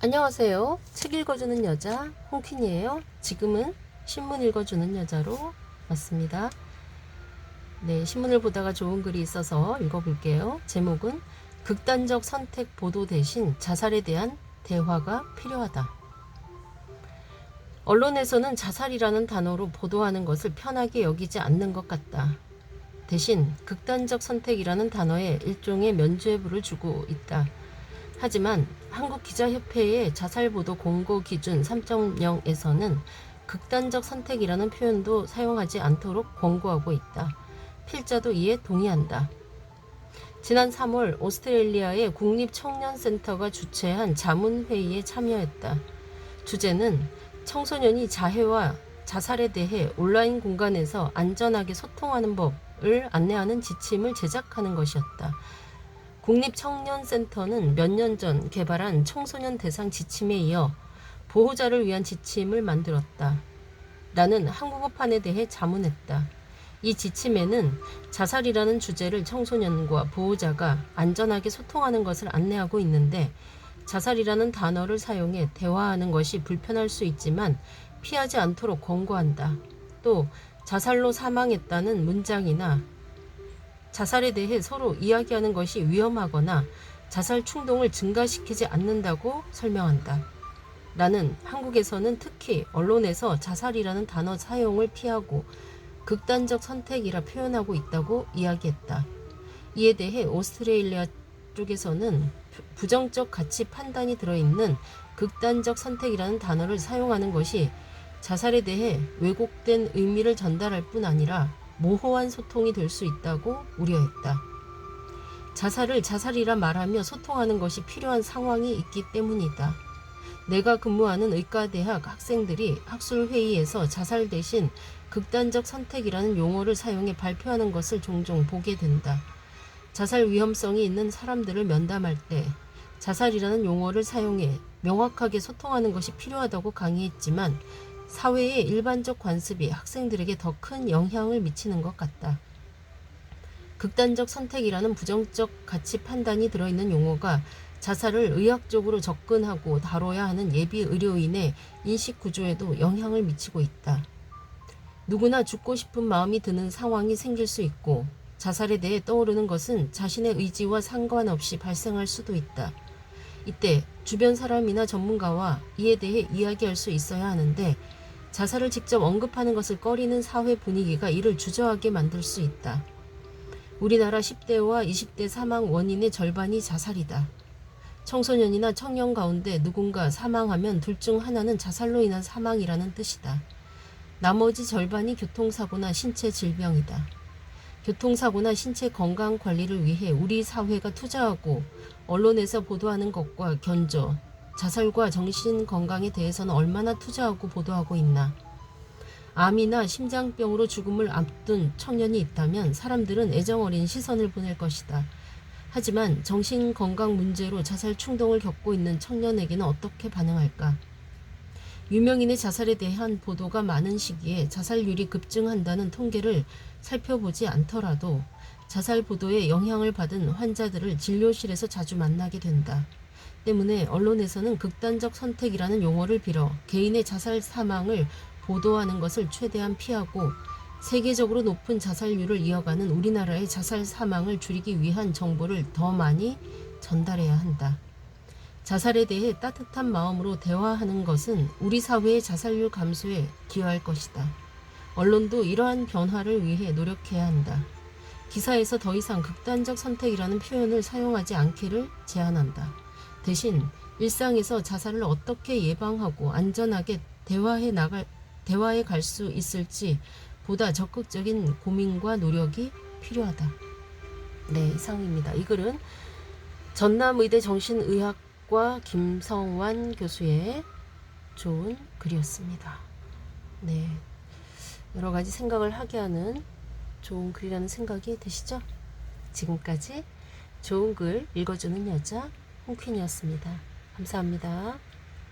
안녕하세요. 책 읽어주는 여자 홍퀸이에요. 지금은 신문 읽어주는 여자로 왔습니다. 네, 신문을 보다가 좋은 글이 있어서 읽어볼게요. 제목은 극단적 선택 보도 대신 자살에 대한 대화가 필요하다. 언론에서는 자살이라는 단어로 보도하는 것을 편하게 여기지 않는 것 같다. 대신 극단적 선택이라는 단어에 일종의 면죄부를 주고 있다. 하지만 한국기자협회의 자살보도 공고 기준 3.0에서는 극단적 선택이라는 표현도 사용하지 않도록 권고하고 있다. 필자도 이에 동의한다. 지난 3월 오스트레일리아의 국립청년센터가 주최한 자문회의에 참여했다. 주제는 청소년이 자해와 자살에 대해 온라인 공간에서 안전하게 소통하는 법을 안내하는 지침을 제작하는 것이었다. 국립청년센터는 몇 년 전 개발한 청소년 대상 지침에 이어 보호자를 위한 지침을 만들었다. 나는 한국어판에 대해 자문했다. 이 지침에는 자살이라는 주제를 청소년과 보호자가 안전하게 소통하는 것을 안내하고 있는데, 자살이라는 단어를 사용해 대화하는 것이 불편할 수 있지만 피하지 않도록 권고한다. 또 자살로 사망했다는 문장이나 자살에 대해 서로 이야기하는 것이 위험하거나 자살 충동을 증가시키지 않는다고 설명한다. 나는 한국에서는 특히 언론에서 자살이라는 단어 사용을 피하고 극단적 선택이라 표현하고 있다고 이야기했다. 이에 대해 오스트레일리아 쪽에서는 부정적 가치 판단이 들어있는 극단적 선택이라는 단어를 사용하는 것이 자살에 대해 왜곡된 의미를 전달할 뿐 아니라 모호한 소통이 될 수 있다고 우려했다. 자살을 자살이라 말하며 소통하는 것이 필요한 상황이 있기 때문이다. 내가 근무하는 의과대학 학생들이 학술회의에서 자살 대신 극단적 선택이라는 용어를 사용해 발표하는 것을 종종 보게 된다. 자살 위험성이 있는 사람들을 면담할 때 자살이라는 용어를 사용해 명확하게 소통하는 것이 필요하다고 강의했지만 사회의 일반적 관습이 학생들에게 더 큰 영향을 미치는 것 같다. 극단적 선택이라는 부정적 가치 판단이 들어있는 용어가 자살을 의학적으로 접근하고 다뤄야 하는 예비 의료인의 인식 구조에도 영향을 미치고 있다. 누구나 죽고 싶은 마음이 드는 상황이 생길 수 있고, 자살에 대해 떠오르는 것은 자신의 의지와 상관없이 발생할 수도 있다. 이때 주변 사람이나 전문가와 이에 대해 이야기할 수 있어야 하는데, 자살을 직접 언급하는 것을 꺼리는 사회 분위기가 이를 주저하게 만들 수 있다. 우리나라 10대와 20대 사망 원인의 절반이 자살이다. 청소년이나 청년 가운데 누군가 사망하면 둘 중 하나는 자살로 인한 사망이라는 뜻이다. 나머지 절반이 교통사고나 신체 질병이다. 교통사고나 신체 건강 관리를 위해 우리 사회가 투자하고 언론에서 보도하는 것과 견조, 자살과 정신 건강에 대해서는 얼마나 투자하고 보도하고 있나. 암이나 심장병으로 죽음을 앞둔 청년이 있다면 사람들은 애정어린 시선을 보낼 것이다. 하지만 정신 건강 문제로 자살 충동을 겪고 있는 청년에게는 어떻게 반응할까? 유명인의 자살에 대한 보도가 많은 시기에 자살률이 급증한다는 통계를 살펴보지 않더라도 자살 보도에 영향을 받은 환자들을 진료실에서 자주 만나게 된다. 때문에 언론에서는 극단적 선택이라는 용어를 빌어 개인의 자살 사망을 보도하는 것을 최대한 피하고 세계적으로 높은 자살률을 이어가는 우리나라의 자살 사망을 줄이기 위한 정보를 더 많이 전달해야 한다. 자살에 대해 따뜻한 마음으로 대화하는 것은 우리 사회의 자살률 감소에 기여할 것이다. 언론도 이러한 변화를 위해 노력해야 한다. 기사에서 더 이상 극단적 선택이라는 표현을 사용하지 않기를 제안한다. 대신 일상에서 자살을 어떻게 예방하고 안전하게 대화해 갈 수 있을지 보다 적극적인 고민과 노력이 필요하다. 네, 이상입니다. 이 글은 전남의대 정신의학과 김성환 교수의 좋은 글이었습니다. 네, 여러 가지 생각을 하게 하는 좋은 글이라는 생각이 드시죠? 지금까지 좋은 글 읽어주는 여자 홍퀸이었습니다. 감사합니다.